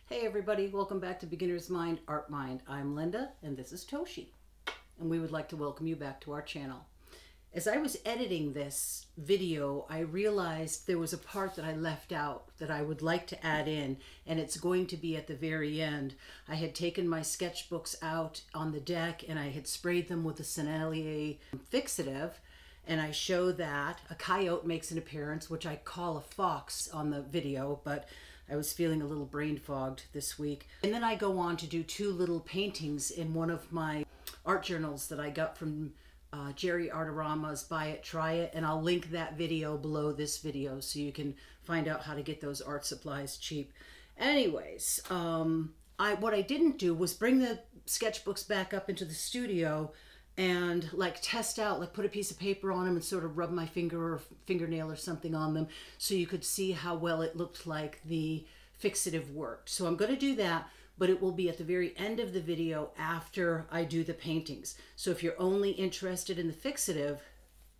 Hey everybody, welcome back to Beginner's Mind, Art Mind. I'm Linda and this is Toshi, and we would like to welcome you back to our channel. As I was editing this video, I realized there was a part that I left out that I would like to add in, and it's going to be at the very end. I had taken my sketchbooks out on the deck and I had sprayed them with the Sennelier Fixative, and I show that a coyote makes an appearance, which I call a fox on the video, but I was feeling a little brain fogged this week. And then I go on to do two little paintings in one of my art journals that I got from Jerry Artarama's Buy It, Try It, and I'll link that video below this video so you can find out how to get those art supplies cheap. Anyways, what I didn't do was bring the sketchbooks back up into the studio and like test out, like put a piece of paper on them and sort of rub my finger or fingernail or something on them so you could see how well it looked like the fixative worked. So I'm going to do that, but it will be at the very end of the video after I do the paintings. So if you're only interested in the fixative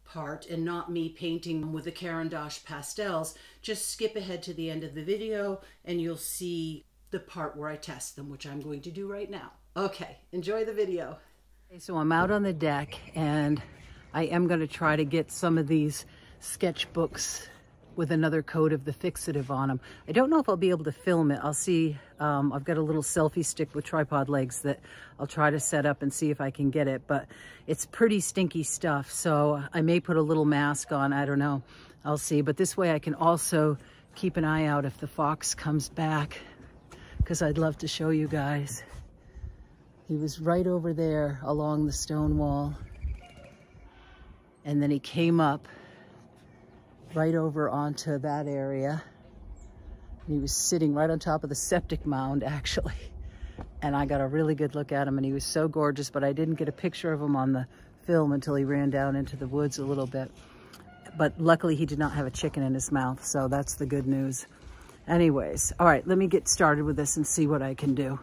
part and not me painting with the Caran D'Ache Pastels, just skip ahead to the end of the video and you'll see the part where I test them, which I'm going to do right now. Okay, enjoy the video. So I'm out on the deck and I am going to try to get some of these sketchbooks with another coat of the fixative on them. I don't know if I'll be able to film it. I'll see. I've got a little selfie stick with tripod legs that I'll try to set up and see if I can get it, but it's pretty stinky stuff. So I may put a little mask on. I don't know. I'll see. But this way I can also keep an eye out if the fox comes back, because I'd love to show you guys. He was right over there along the stone wall. And then he came up right over onto that area. And he was sitting right on top of the septic mound, actually. And I got a really good look at him, and he was so gorgeous, but I didn't get a picture of him on the film until he ran down into the woods a little bit. But luckily he did not have a chicken in his mouth, so that's the good news. Anyways, all right, let me get started with this and see what I can do.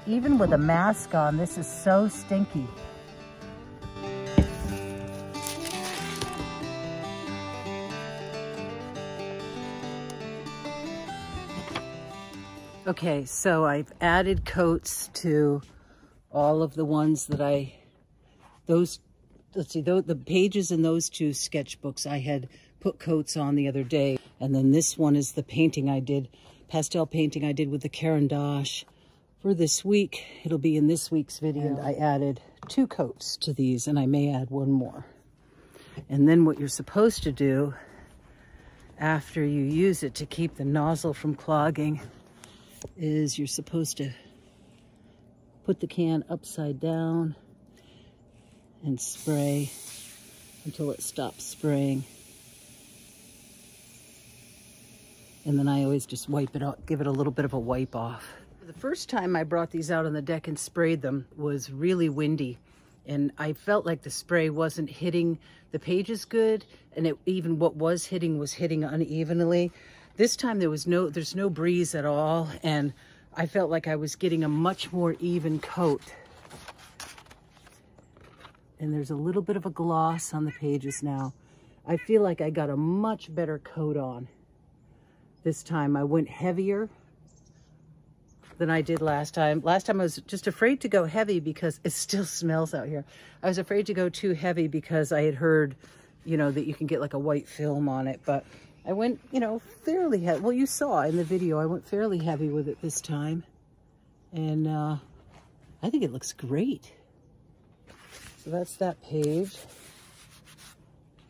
Even with a mask on, this is so stinky. Okay, so I've added coats to all of the ones that let's see, the pages in those two sketchbooks I had put coats on the other day. And then this one is the painting I did, pastel painting I did with the Caran D'Ache. For this week, it'll be in this week's video. And I added 2 coats to these, and I may add 1 more. And then what you're supposed to do after you use it to keep the nozzle from clogging is you're supposed to put the can upside down and spray until it stops spraying. And then I always just wipe it out, give it a little bit of a wipe off. The first time I brought these out on the deck and sprayed them was really windy. And I felt like the spray wasn't hitting the pages good. And even what was hitting unevenly. This time there's no breeze at all. And I felt like I was getting a much more even coat. And there's a little bit of a gloss on the pages now. I feel like I got a much better coat on. This time I went heavier than I did last time. Last time I was just afraid to go heavy because it still smells out here. I was afraid to go too heavy because I had heard, you know, that you can get like a white film on it. But I went, you know, fairly heavy. Well, you saw in the video, I went fairly heavy with it this time. And I think it looks great. So that's that page.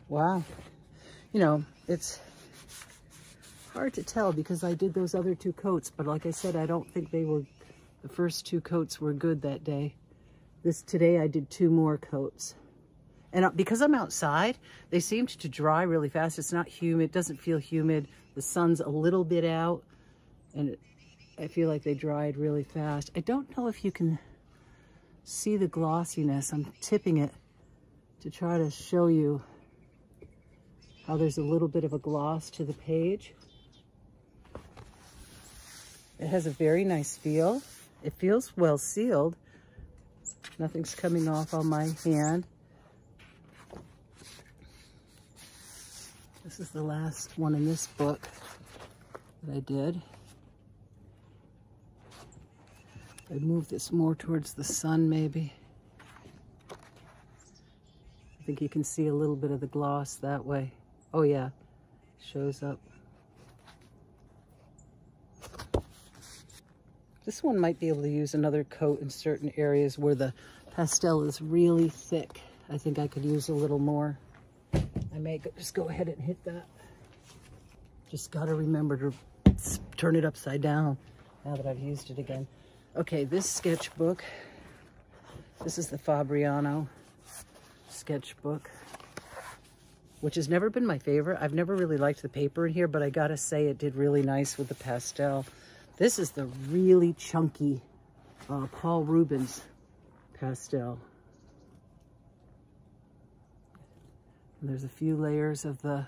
Wow. You know, it's hard to tell because I did those other 2 coats, but like I said, I don't think the first 2 coats were good that day. Today I did 2 more coats. And because I'm outside, they seemed to dry really fast. It's not humid, it doesn't feel humid. The sun's a little bit out and I feel like they dried really fast. I don't know if you can see the glossiness. I'm tipping it to try to show you how there's a little bit of a gloss to the page. It has a very nice feel. It feels well sealed. Nothing's coming off on my hand. This is the last one in this book that I did. I'd move this more towards the sun maybe. I think you can see a little bit of the gloss that way. Oh yeah, shows up. This one might be able to use another coat in certain areas where the pastel is really thick. I think I could use a little more. I may just go ahead and hit that. Just gotta remember to turn it upside down now that I've used it again. Okay, this sketchbook, this is the Fabriano sketchbook, which has never been my favorite. I've never really liked the paper in here, but I gotta say it did really nice with the pastel. This is the really chunky Paul Rubens pastel. And there's a few layers of you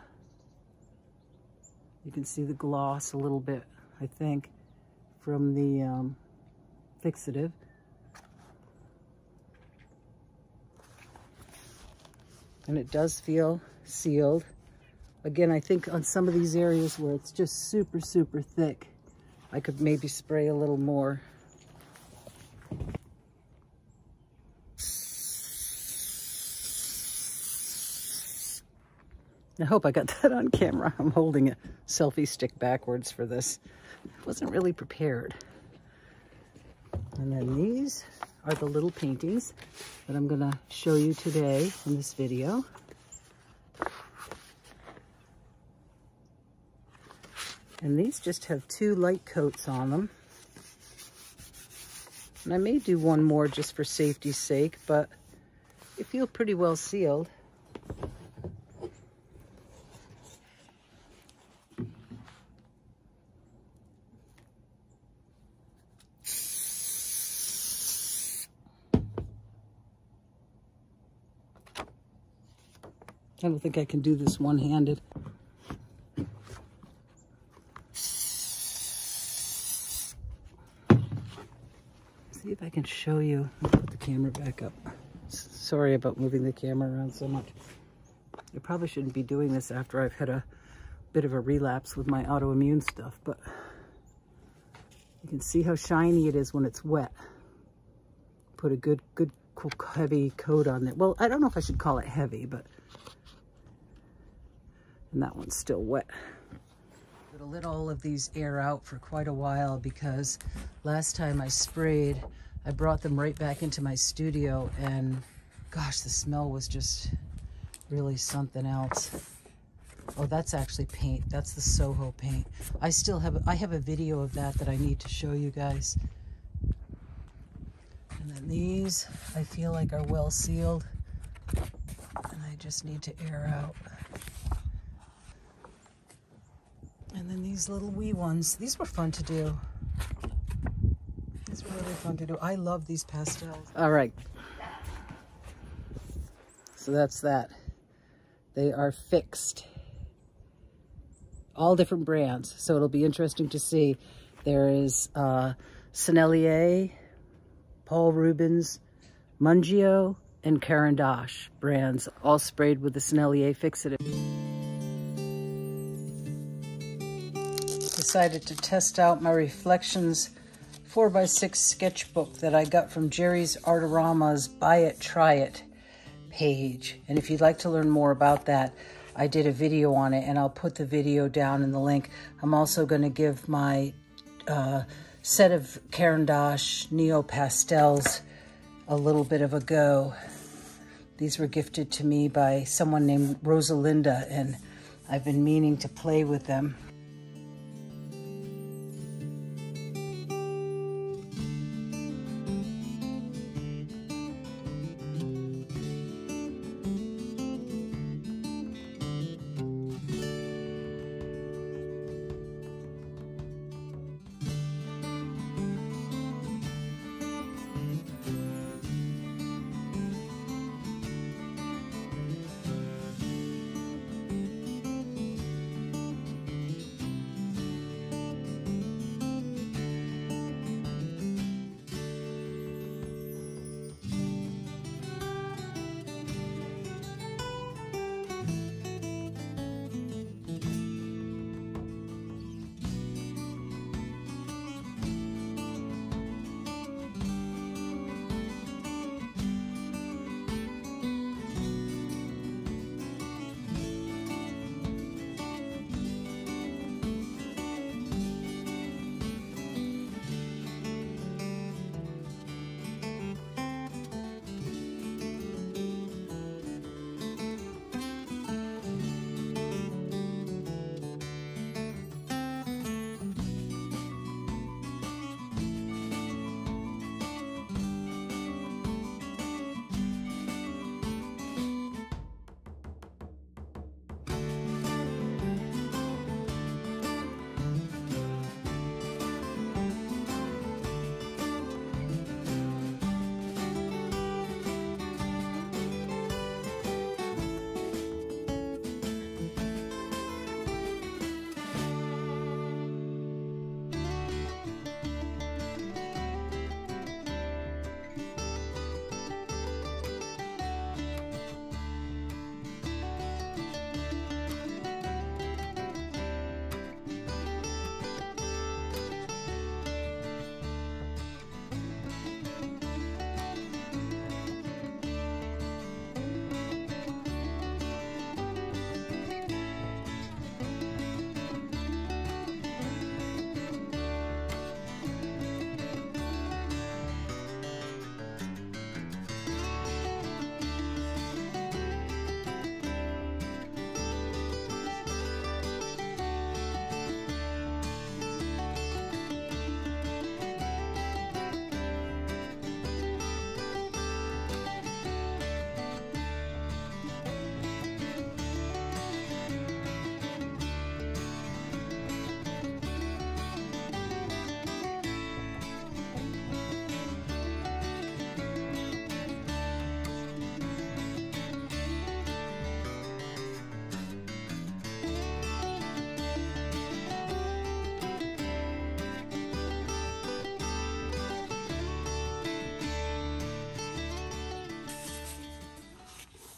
can see the gloss a little bit, I think, from the fixative. And it does feel sealed. Again, I think on some of these areas where it's just super, super thick, I could maybe spray a little more. I hope I got that on camera. I'm holding a selfie stick backwards for this. I wasn't really prepared. And then these are the little paintings that I'm gonna show you today in this video. And these just have 2 light coats on them. And I may do one more just for safety's sake, but they feel pretty well sealed. I don't think I can do this one-handed. See if I can show you. I'll put the camera back up. Sorry about moving the camera around so much. I probably shouldn't be doing this after I've had a bit of a relapse with my autoimmune stuff, but you can see how shiny it is when it's wet. Put a good heavy coat on it. Well, I don't know if I should call it heavy, but and that one's still wet. I let all of these air out for quite a while because last time I sprayed, I brought them right back into my studio and gosh, the smell was just really something else. Oh, that's actually paint. That's the Soho paint. I have a video of that I need to show you guys. And then these, I feel like are well sealed and I just need to air out. And then these little wee ones. These were fun to do. These were really fun to do. I love these pastels. All right. So that's that. They are fixed. All different brands. So it'll be interesting to see. There is Sennelier, Paul Rubens, Mungio, and Caran D'Ache brands, all sprayed with the Sennelier Fixative. Decided to test out my Reflections 4x6 sketchbook that I got from Jerry's Artarama's Buy It, Try It page. And if you'd like to learn more about that, I did a video on it, and I'll put the video down in the link. I'm also going to give my set of Caran D'Ache Neopastels a little bit of a go. These were gifted to me by someone named Rosalinda, and I've been meaning to play with them.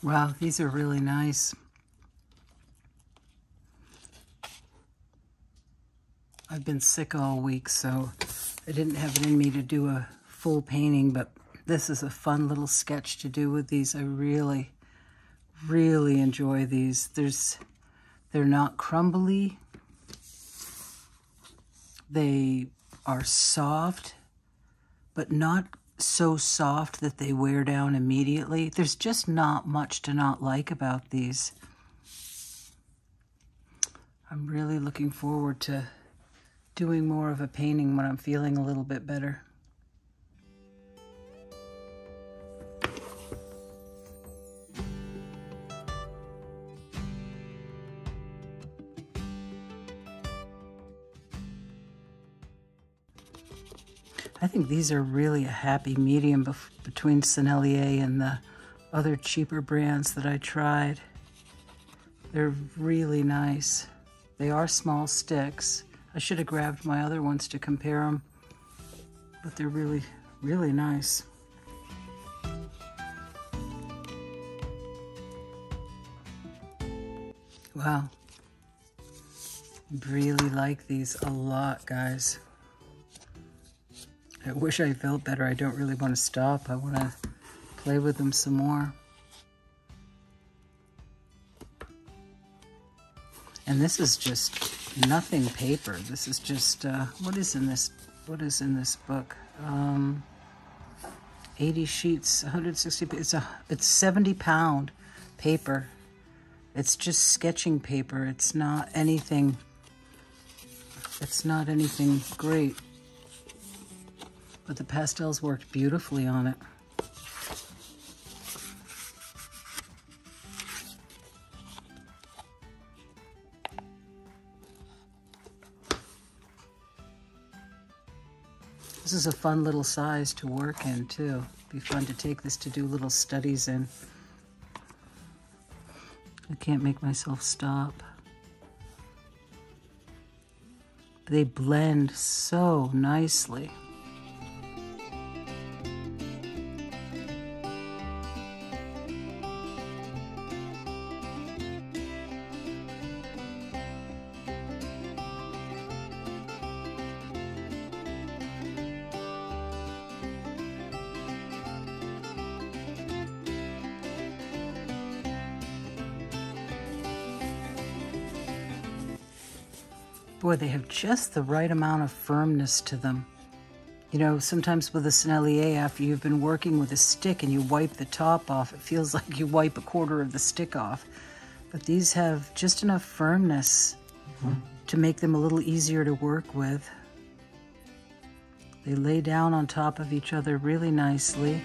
Wow, these are really nice. I've been sick all week, so I didn't have it in me to do a full painting, but this is a fun little sketch to do with these. I really, really enjoy these. They're not crumbly. They are soft, but not so soft that they wear down immediately. There's just not much to not like about these. I'm really looking forward to doing more of a painting when I'm feeling a little bit better. I think these are really a happy medium between Sennelier and the other cheaper brands that I tried. They're really nice. They are small sticks. I should have grabbed my other ones to compare them, but they're really, really nice. Wow. Really like these a lot, guys. I wish I felt better. I don't really want to stop. I want to play with them some more. And this is just nothing paper. This is just, what is in this book? 80 sheets, 160, it's 70 pound paper. It's just sketching paper. It's not anything great. But the pastels worked beautifully on it. This is a fun little size to work in too. Be fun to take this to do little studies in. I can't make myself stop. They blend so nicely. Boy, they have just the right amount of firmness to them. You know, sometimes with a Sennelier, after you've been working with a stick and you wipe the top off, it feels like you wipe a quarter of the stick off. But these have just enough firmness to make them a little easier to work with. They lay down on top of each other really nicely.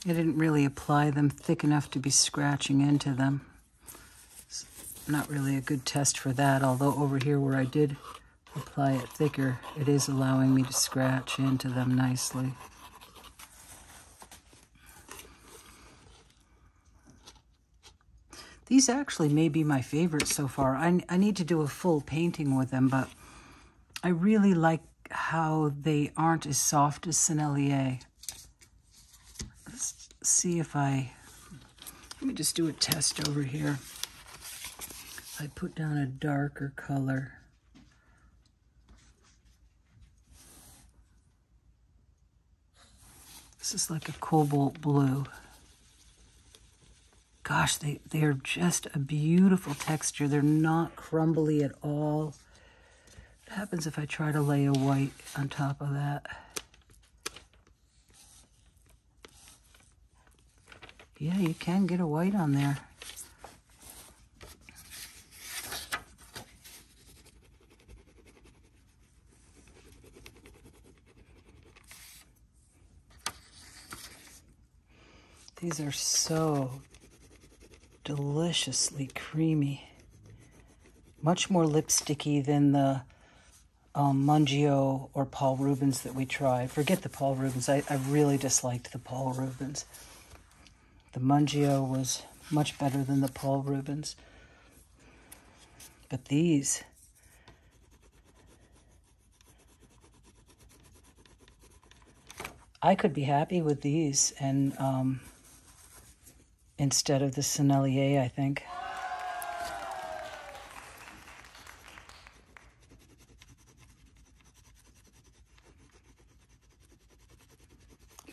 I didn't really apply them thick enough to be scratching into them. It's not really a good test for that, although over here where I did apply it thicker, it is allowing me to scratch into them nicely. These actually may be my favorites so far. I need to do a full painting with them, but I really like how they aren't as soft as Sennelier. Let's see if let me just do a test over here. I put down a darker color. This is like a cobalt blue. Gosh, they're just a beautiful texture. They're not crumbly at all. What happens if I try to lay a white on top of that? Yeah, you can get a white on there. These are so deliciously creamy. Much more lipsticky than the Mungio or Paul Rubens that we tried. Forget the Paul Rubens. I really disliked the Paul Rubens. The Mungio was much better than the Paul Rubens. But these, I could be happy with these and instead of the Sennelier, I think.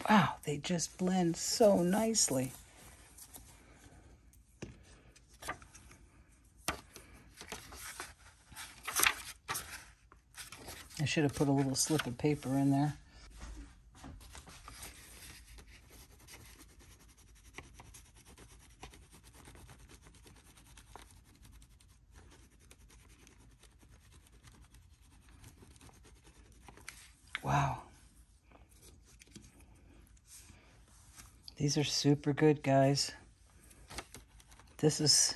Wow, they just blend so nicely. I should have put a little slip of paper in there. Wow. These are super good, guys. This is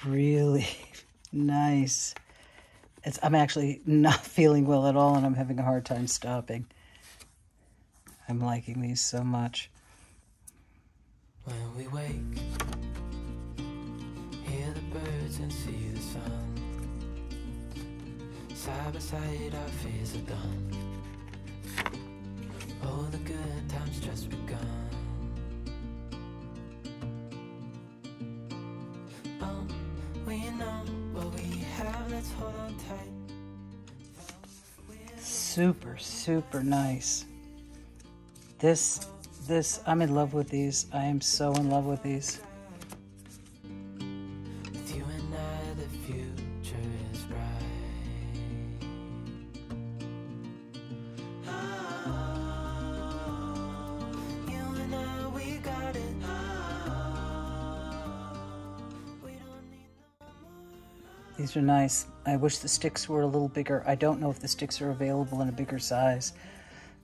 really nice. I'm actually not feeling well at all, and I'm having a hard time stopping. I'm liking these so much. When we wake, hear the birds and see the sun. Side by side, our fears are done. Oh, the good times just begun. Oh, we know what we have, let's hold on tight. Super, super nice. This, I'm in love with these. I am so in love with these. With you and I, the future is bright. You and I, we got it. We don't need no more. These are nice. I wish the sticks were a little bigger. I don't know if the sticks are available in a bigger size.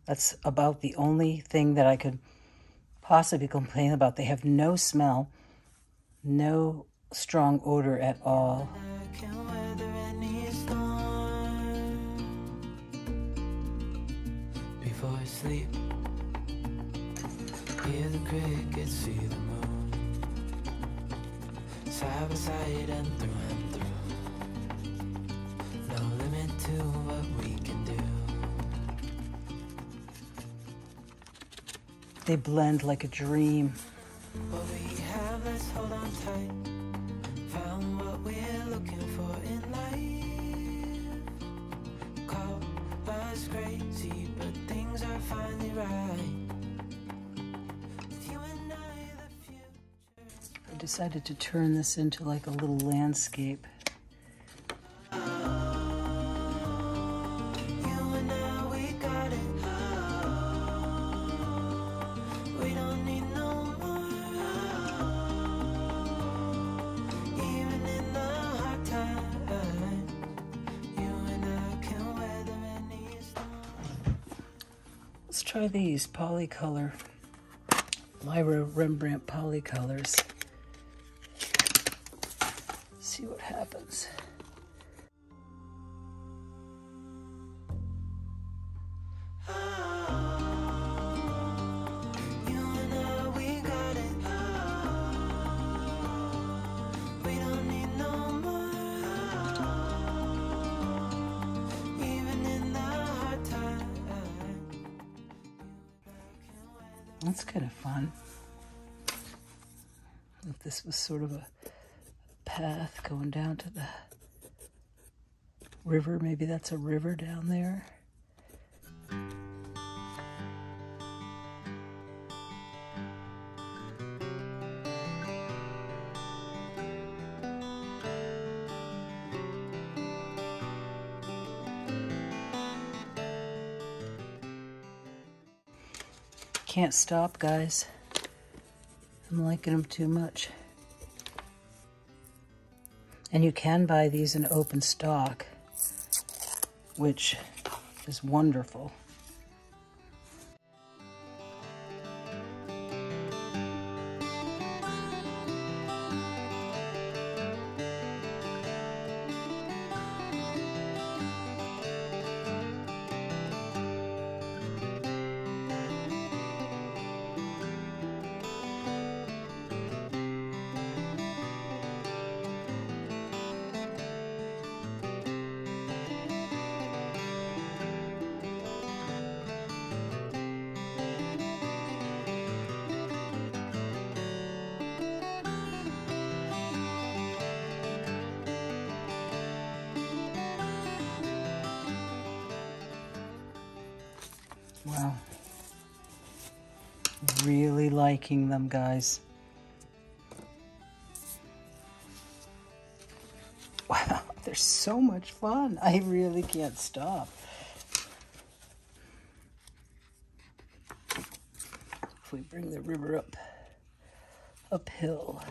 That's about the only thing that I could possibly complain about. They have no smell, no strong odor at all. I can weather any storm. Before I sleep, hear the crickets, see the moon. Side by side and through. No limit to what we can do. They blend like a dream. What we have, let's hold on tight. Found what we're looking for in life. Call us crazy, but things are finally right. With you and I, the future. I decided to turn this into like a little landscape. Let's try these Polycolor, Lyra Rembrandt Polycolors. See what happens. That's kind of fun. If this was sort of a path going down to the river, maybe that's a river down there. Can't stop, guys. I'm liking them too much. And you can buy these in open stock, which is wonderful. Wow. Really liking them, guys. Wow, they're so much fun. I really can't stop. If we bring the river uphill.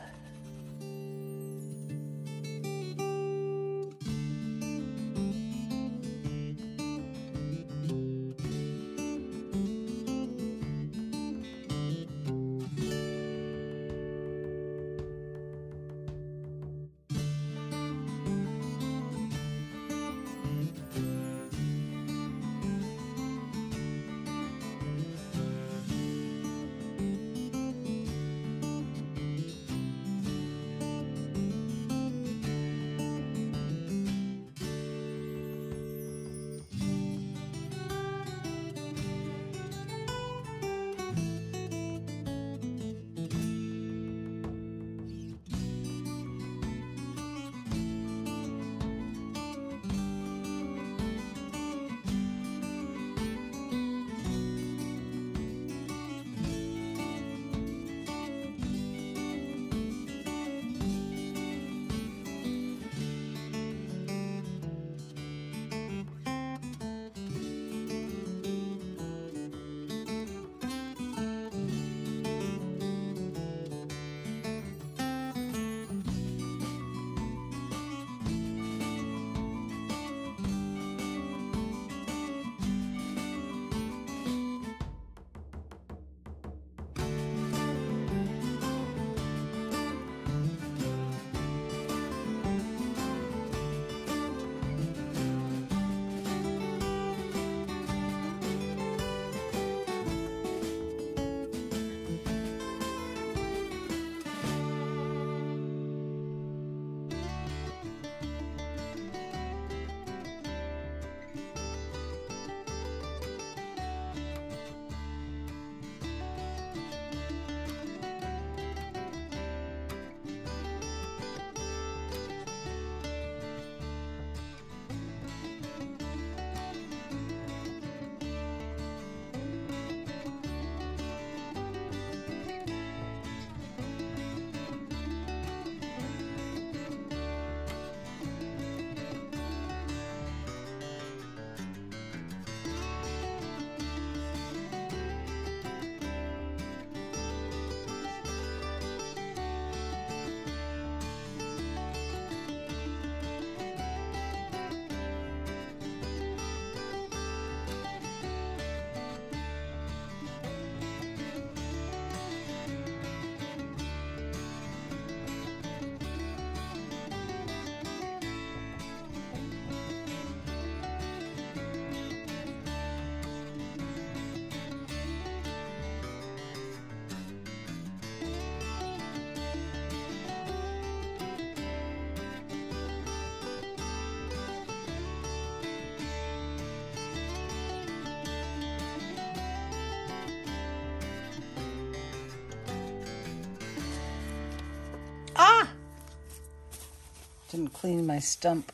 Didn't clean my stump.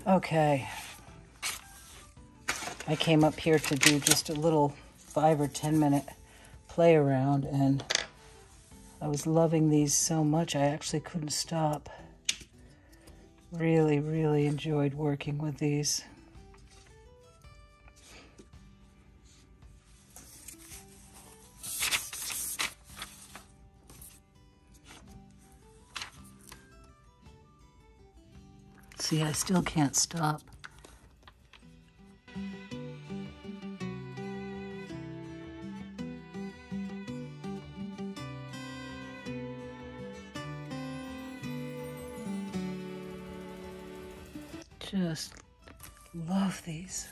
Okay, I came up here to do just a little 5 or 10 minute play around, and I was loving these so much I actually couldn't stop. Really, really enjoyed working with these. See, I still can't stop. Just love these.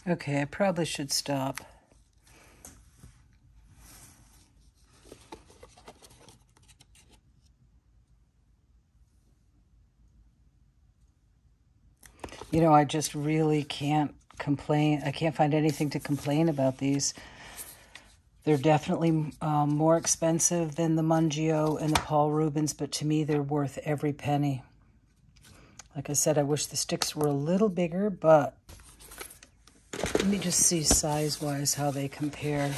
Okay, I probably should stop. You know, I just really can't complain. I can't find anything to complain about these. They're definitely more expensive than the Mungio and the Paul Rubens, but to me, they're worth every penny. Like I said, I wish the sticks were a little bigger, but let me just see size-wise how they compare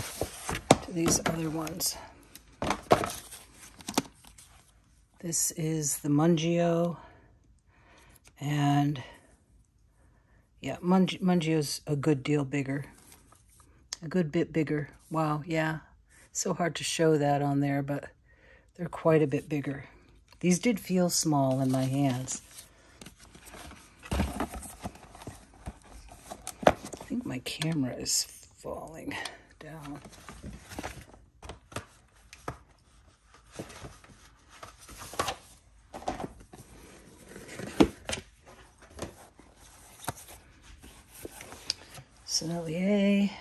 to these other ones. This is the Mungio, and yeah, Mungio's a good deal bigger. A good bit bigger. Wow, yeah. So hard to show that on there, but they're quite a bit bigger. These did feel small in my hands. I think my camera is falling down. Sennelier.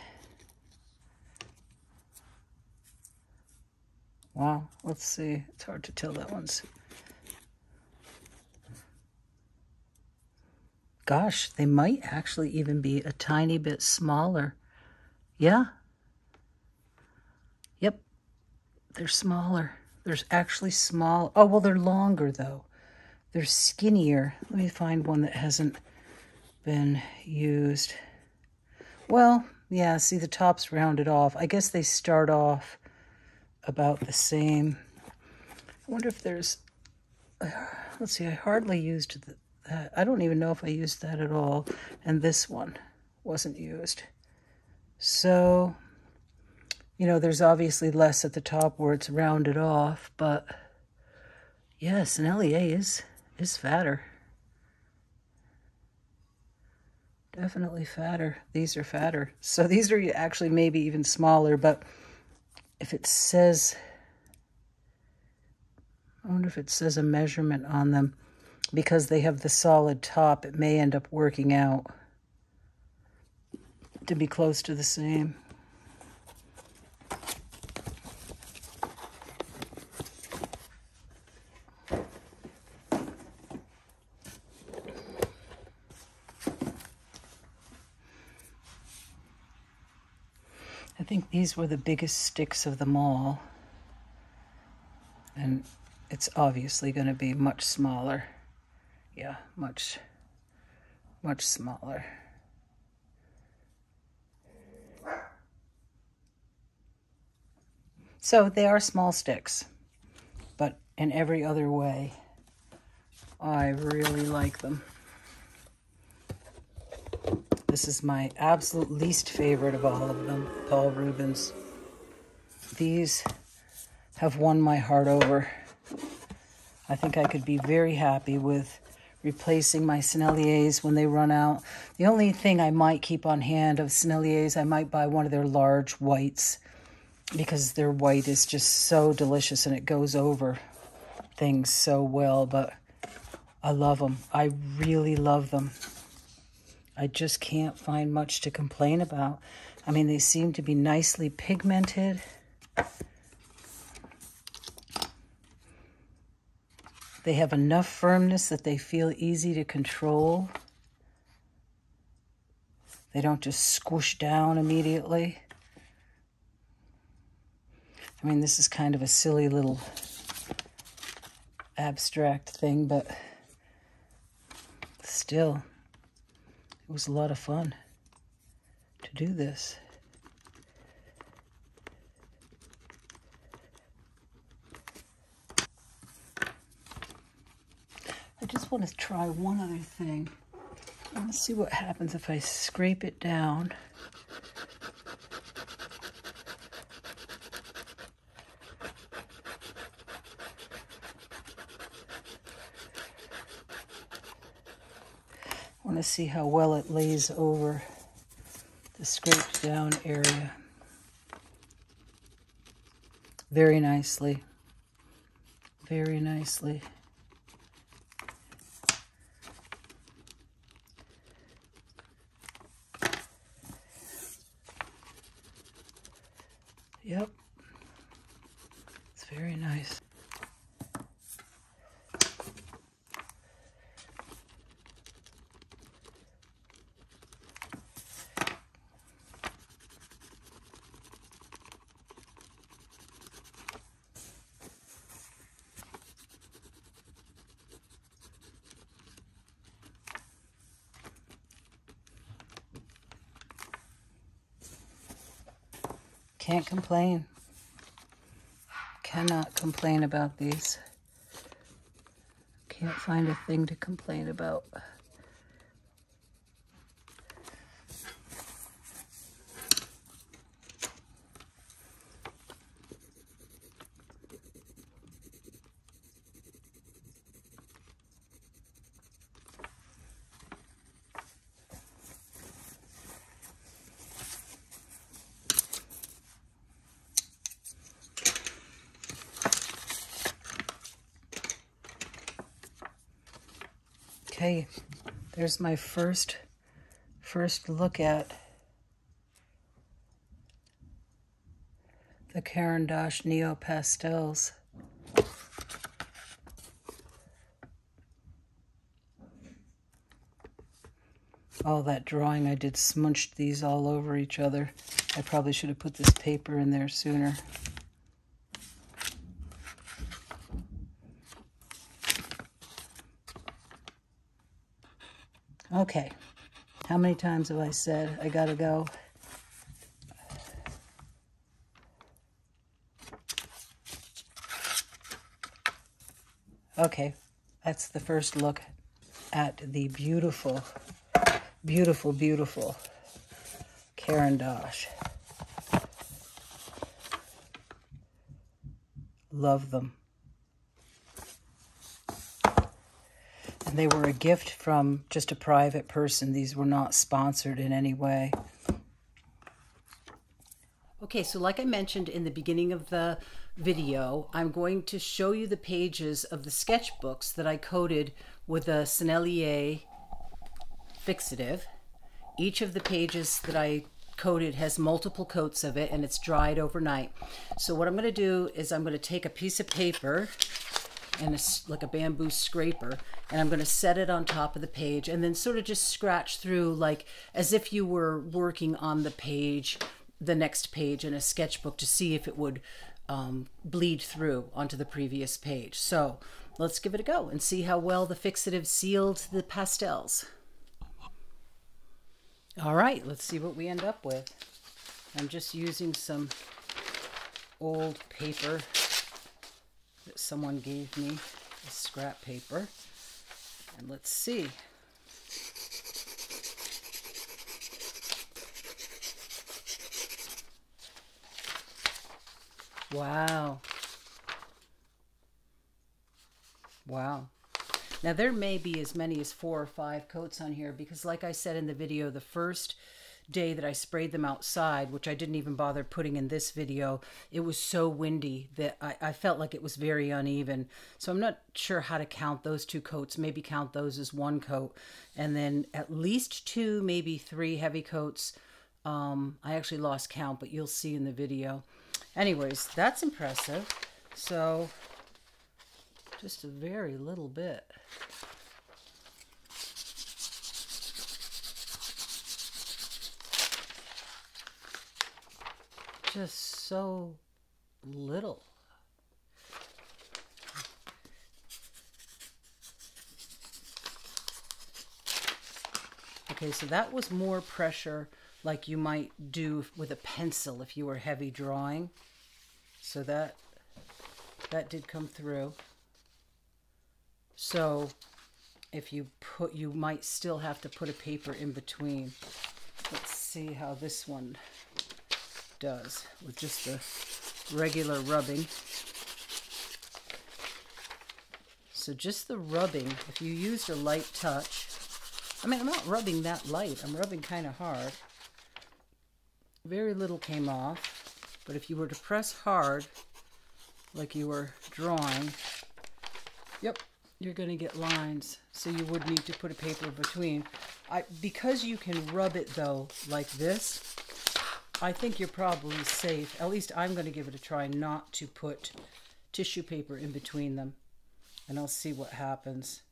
Wow, let's see. It's hard to tell that one's. Gosh, they might actually even be a tiny bit smaller. Yeah. Yep. They're smaller. They're actually small. Oh, well, they're longer, though. They're skinnier. Let me find one that hasn't been used. Well, yeah, see, the top's rounded off. I guess they start off about the same. I wonder if there's... let's see, I hardly used that. I don't even know if I used that at all. And this one wasn't used. So, you know, there's obviously less at the top where it's rounded off. But, yeah, Sennelier is fatter. Definitely fatter. These are fatter. So these are actually maybe even smaller. But if it says... I wonder if it says a measurement on them. Because they have the solid top, it may end up working out to be close to the same. I think these were the biggest sticks of them all. And it's obviously going to be much smaller. Yeah, much smaller. So they are small sticks, but in every other way, I really like them. This is my absolute least favorite of all of them, Paul Rubens. These have won my heart over. I think I could be very happy with replacing my Senneliers when they run out. The only thing I might keep on hand of Senneliers, I might buy one of their large whites, because their white is just so delicious and it goes over things so well. But I love them. I really love them. I just can't find much to complain about. I mean, they seem to be nicely pigmented. They have enough firmness that they feel easy to control. They don't just squish down immediately. I mean, this is kind of a silly little abstract thing, but still, it was a lot of fun to do this. I just want to try one other thing. I want to see what happens if I scrape it down. I want to see how well it lays over the scraped down area. Very nicely. Very nicely. Yep. It's very nice. Can't complain. Cannot complain about these. Can't find a thing to complain about. Okay, there's my first look at the Caran D'Ache Neoastels. Oh, that drawing I did smunched these all over each other. I probably should have put this paper in there sooner. Okay, how many times have I said I gotta go? Okay, that's the first look at the beautiful, beautiful, beautiful Caran D'Ache. Love them. And they were a gift from just a private person. These were not sponsored in any way. Okay, so like I mentioned in the beginning of the video, I'm going to show you the pages of the sketchbooks that I coated with a Sennelier Fixative. Each of the pages that I coated has multiple coats of it, and it's dried overnight. So what I'm going to do is I'm going to take a piece of paper and like a bamboo scraper, and I'm going to set it on top of the page and then sort of just scratch through like as if you were working on the page, the next page in a sketchbook, to see if it would bleed through onto the previous page. So let's give it a go and see how well the fixative sealed the pastels. All right, let's see what we end up with. I'm just using some old paper that someone gave me, a scrap paper. And let's see. Wow. Wow. Now there may be as many as 4 or 5 coats on here because like I said in the video, the first day that I sprayed them outside, which I didn't even bother putting in this video, it was so windy that I felt like it was very uneven. So I'm not sure how to count those 2 coats. Maybe count those as 1 coat. And then at least 2, maybe 3 heavy coats. I actually lost count, but you'll see in the video. Anyways, that's impressive. So just a very little bit. Just so little. Okay, so that was more pressure like you might do with a pencil if you were heavy drawing. So that did come through. So if you might still have to put a paper in between. Let's see how this one does with just the regular rubbing. So just the rubbing, if you used a light touch, I mean, I'm not rubbing that light, I'm rubbing kind of hard. Very little came off, but if you were to press hard, like you were drawing, yep, you're going to get lines. So you would need to put a paper between. Because you can rub it though, like this, I think you're probably safe. At least I'm going to give it a try not to put tissue paper in between them. And I'll see what happens.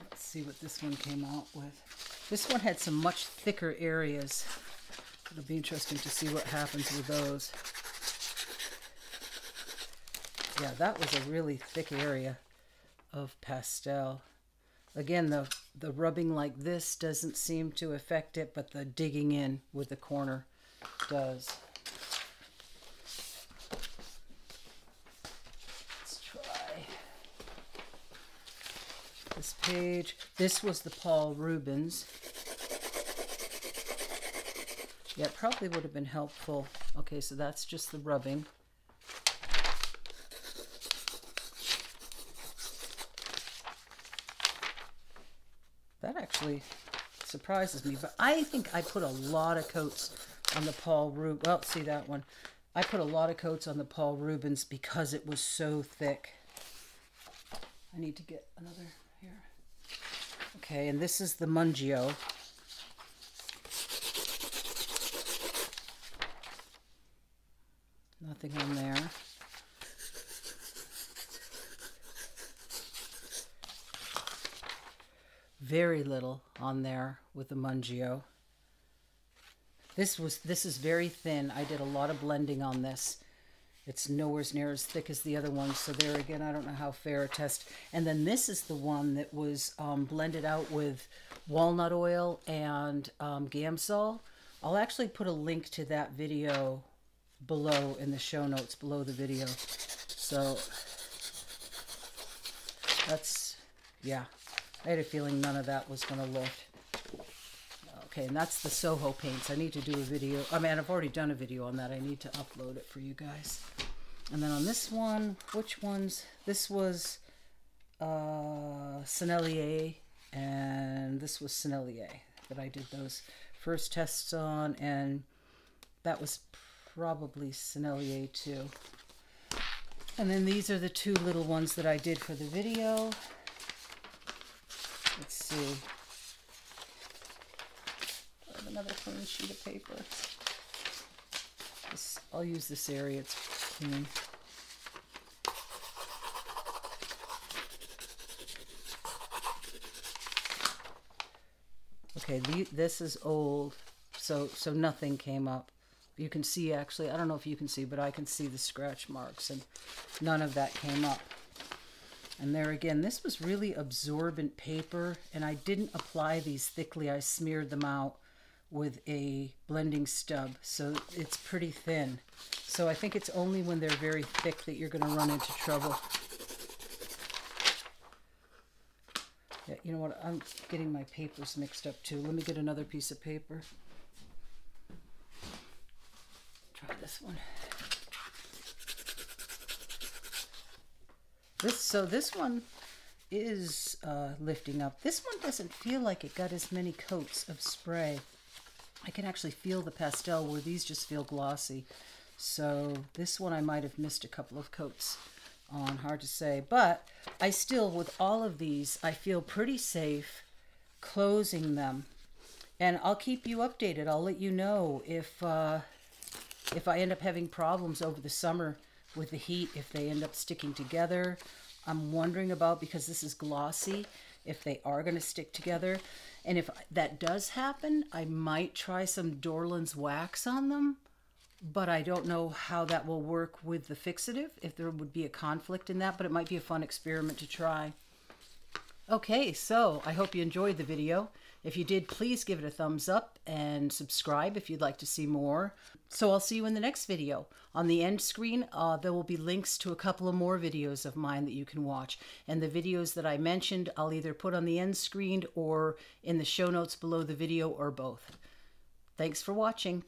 Let's see what this one came out with. This one had some much thicker areas. It'll be interesting to see what happens with those. Yeah, that was a really thick area of pastel. Again, the rubbing like this doesn't seem to affect it, but the digging in with the corner does. Let's try this page. This was the Paul Rubens. Yeah, it probably would have been helpful. Okay, so that's just the rubbing. That actually surprises me, but I think I put a lot of coats on the Paul Rubens. Well, see that one. I put a lot of coats on the Paul Rubens because it was so thick. I need to get another here. Okay, and this is the Mungio. Nothing on there. Very little on there with the Mungio. This is very thin. I did a lot of blending on this. It's nowhere near as thick as the other one. So there again, I don't know how fair a test. And then this is the one that was blended out with walnut oil and Gamsol. I'll actually put a link to that video below in the show notes below the video. So that's, yeah. I had a feeling none of that was going to lift. Okay, and that's the Soho paints. I need to do a video. I mean, I've already done a video on that. I need to upload it for you guys. And then on this one, which ones? This was Sennelier, and this was Sennelier that I did those first tests on, and that was probably Sennelier too. And then these are the 2 little ones that I did for the video. Let's see. I have another clean sheet of paper. I'll use this area. It's clean. Okay, this is old, so nothing came up. You can see actually, I don't know if you can see, but I can see the scratch marks, and none of that came up. And there again, this was really absorbent paper, and I didn't apply these thickly. I smeared them out with a blending stub, so it's pretty thin. So I think it's only when they're very thick that you're going to run into trouble. Yeah, you know what? I'm getting my papers mixed up too. Let me get another piece of paper. Try this one. This one is lifting up. This one doesn't feel like it got as many coats of spray. I can actually feel the pastel where these just feel glossy. So this one I might have missed a couple of coats on, hard to say. But I still, with all of these, I feel pretty safe closing them. And I'll keep you updated. I'll let you know if I end up having problems over the summer with the heat, if they end up sticking together. I'm wondering about, because this is glossy, if they are going to stick together. And if that does happen, I might try some Dorland's wax on them, but I don't know how that will work with the fixative, if there would be a conflict in that, but it might be a fun experiment to try. Okay, so I hope you enjoyed the video. If you did, please give it a thumbs up and subscribe if you'd like to see more. So I'll see you in the next video. On the end screen, there will be links to a couple of more videos of mine that you can watch. And the videos that I mentioned, I'll either put on the end screen or in the show notes below the video, or both. Thanks for watching.